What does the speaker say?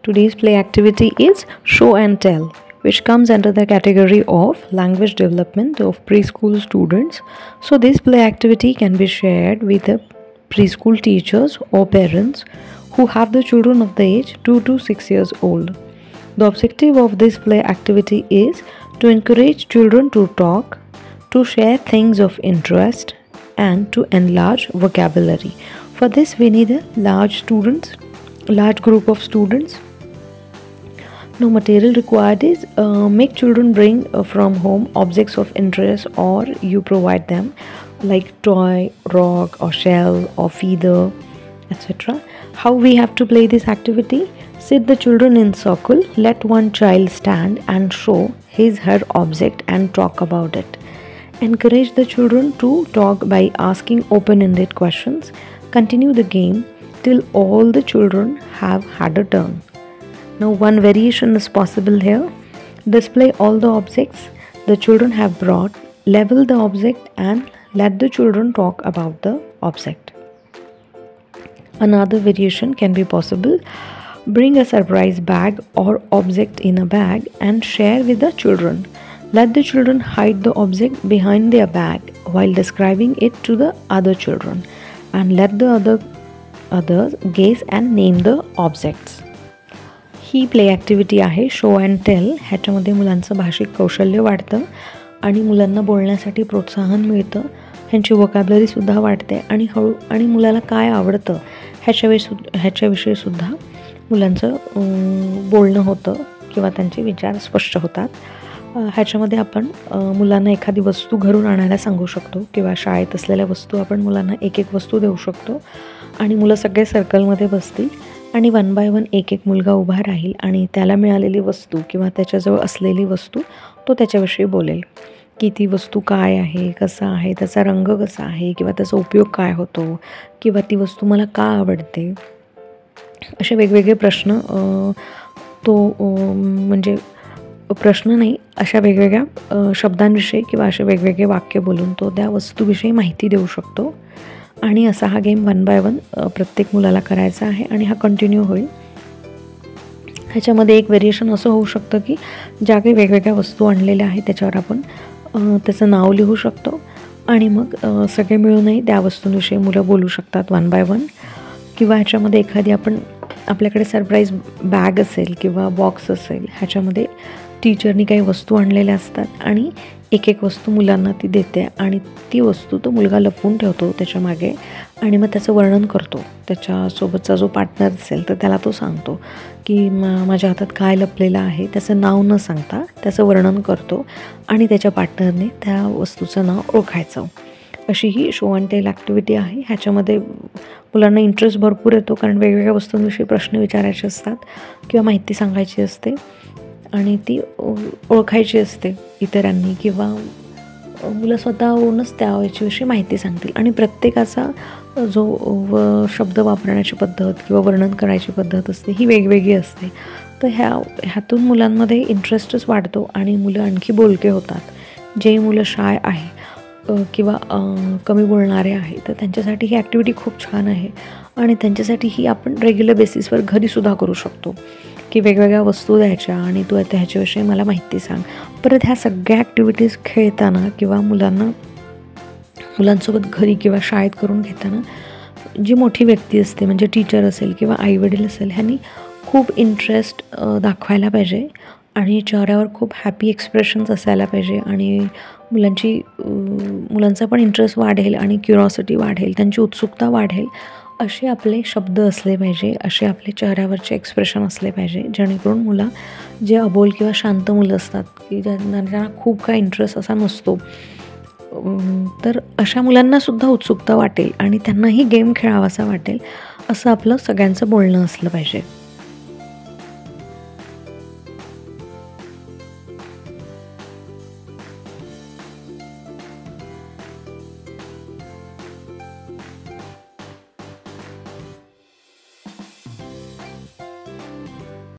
Today's play activity is show and tell, which comes under the category of language development of preschool students. So this play activity can be shared with the preschool teachers or parents who have the children of the age 2 to 6 years old. The objective of this play activity is to encourage children to talk, to share things of interest, and to enlarge vocabulary. For this we need a large group of students. Now material required is make children bring from home objects of interest, or you provide them like toy, rock or shell or feather, etc. How we have to play this activity? Sit the children in circle, let one child stand and show her object and talk about it. Encourage the children to talk by asking open-ended questions. Continue the game till all the children have had a turn. Now one variation is possible here. Display all the objects the children have brought, level the object and let the children talk about the object. Another variation can be possible. Bring a surprise bag or object in a bag and share with the children. Let the children hide the object behind their bag while describing it to the other children, and let the others guess and name the objects. He play activity आहे show and tail. ह्याच्यामध्ये मुलांचं भाषिक कौशल्य वाढतं आणि मुलांना बोलण्यासाठी प्रोत्साहन मिळतं, ह्यांची वोकॅब्युलरीसुद्धा वाढते आणि मुलाला काय आवडतं ह्याच्याविषयी सुद्धा मुलांचं बोलणं होतं किंवा त्यांचे विचार स्पष्ट होतात. ह्याच्यामध्ये आपण मुलांना एखादी वस्तू घरून आणायला सांगू शकतो किंवा शाळेत असलेल्या वस्तू आपण मुलांना एक एक वस्तू देऊ शकतो आणि मुलं सगळे सर्कलमध्ये बसतील आणि 1 बाय 1 एक मुलगा उभा राहील आणि त्याला मिळालेली वस्तू किंवा त्याच्याजवळ असलेली वस्तू तो त्याच्याविषयी बोलेल की ती वस्तू काय आहे, कसं आहे, त्याचा रंग कसा आहे किंवा त्याचा उपयोग काय होतो किंवा ती वस्तू मला का आवडते. असे वेगवेगळे प्रश्न म्हणजे प्रश्न नाही, अशा वेगवेगळ्या शब्दांविषयी किंवा असे वेगवेगळे वाक्य बोलून तो त्या वस्तूविषयी माहिती देऊ शकतो. आणि असा हा गेम 1 बाय 1 प्रत्येक मुलाला करायचा आहे आणि हा कंटिन्यू होईल. ह्याच्यामध्ये एक व्हेरिएशन असं होऊ शकतं की ज्या काही वेगवेगळ्या वस्तू आणलेल्या आहेत त्याच्यावर आपण त्याचं नाव लिहू शकतो आणि मग सगळे मिळूनही त्या वस्तूंविषयी मुलं बोलू शकतात 1 बाय 1. किंवा ह्याच्यामध्ये एखादी आपल्याकडे सरप्राईज बॅग असेल किंवा बॉक्स असेल, ह्याच्यामध्ये टीचरनी काही वस्तू आणलेल्या असतात आणि एक वस्तू मुलांना ती देते आणि ती वस्तू तो मुलगा लपवून ठेवतो त्याच्या मागे आणि मग त्याचं वर्णन करतो. त्याच्यासोबतचा जो पार्टनर असेल तर त्याला तो सांगतो की माझ्या हातात काय लपलेलं आहे, त्याचं नाव न सांगता त्याचं वर्णन करतो आणि त्याच्या पार्टनरने त्या वस्तूचं नाव ओळखायचं. अशी ही शो अँड टेल ॲक्टिव्हिटी आहे. ह्याच्यामध्ये मुलांना इंटरेस्ट भरपूर येतो कारण वेगवेगळ्या वस्तूंविषयी प्रश्न विचारायचे असतात किंवा माहिती सांगायची असते आणि ती ओळखायची असते इतरांनी किंवा मुलं स्वतःहूनच त्याविषयी माहिती सांगतील आणि प्रत्येकाचा जो शब्द वापरण्याची पद्धत किंवा वर्णन करायची पद्धत असते ही वेगवेगळी असते. तर ह्यातून मुलांमध्ये इंटरेस्टच वाढतो आणि मुलं आणखी बोलके होतात. जे मुलं शाय आहे किंवा कमी बोलणारे आहे तर त्यांच्यासाठी ही ॲक्टिव्हिटी खूप छान आहे आणि त्यांच्यासाठी ही आपण रेग्युलर बेसिसवर घरीसुद्धा करू शकतो की वेगवेगळ्या वस्तू द्यायच्या आणि तू आता ह्याच्याविषयी मला माहिती सांग. परत ह्या सगळ्या ॲक्टिव्हिटीज खेळताना किंवा मुलांसोबत घरी किंवा शाळेत करून घेताना जी मोठी व्यक्ती असते म्हणजे टीचर असेल किंवा आईवडील असेल ह्यांनी खूप इंटरेस्ट दाखवायला पाहिजे आणि चेहऱ्यावर खूप हॅपी एक्सप्रेशन्स असायला पाहिजे आणि मुलांचा पण इंटरेस्ट वाढेल आणि क्युरॉसिटी वाढेल, त्यांची उत्सुकता वाढेल असे आपले शब्द असले पाहिजे, असे आपले चेहऱ्यावरचे एक्सप्रेशन असले पाहिजे जेणेकरून मुलं जे अबोल किंवा शांत मुलं असतात की ज्यांना खूप काय इंटरेस्ट असा नसतो तर अशा मुलांनासुद्धा उत्सुकता वाटेल आणि त्यांनाही गेम खेळावासा वाटेल असं आपलं सगळ्यांचं बोलणं असलं पाहिजे.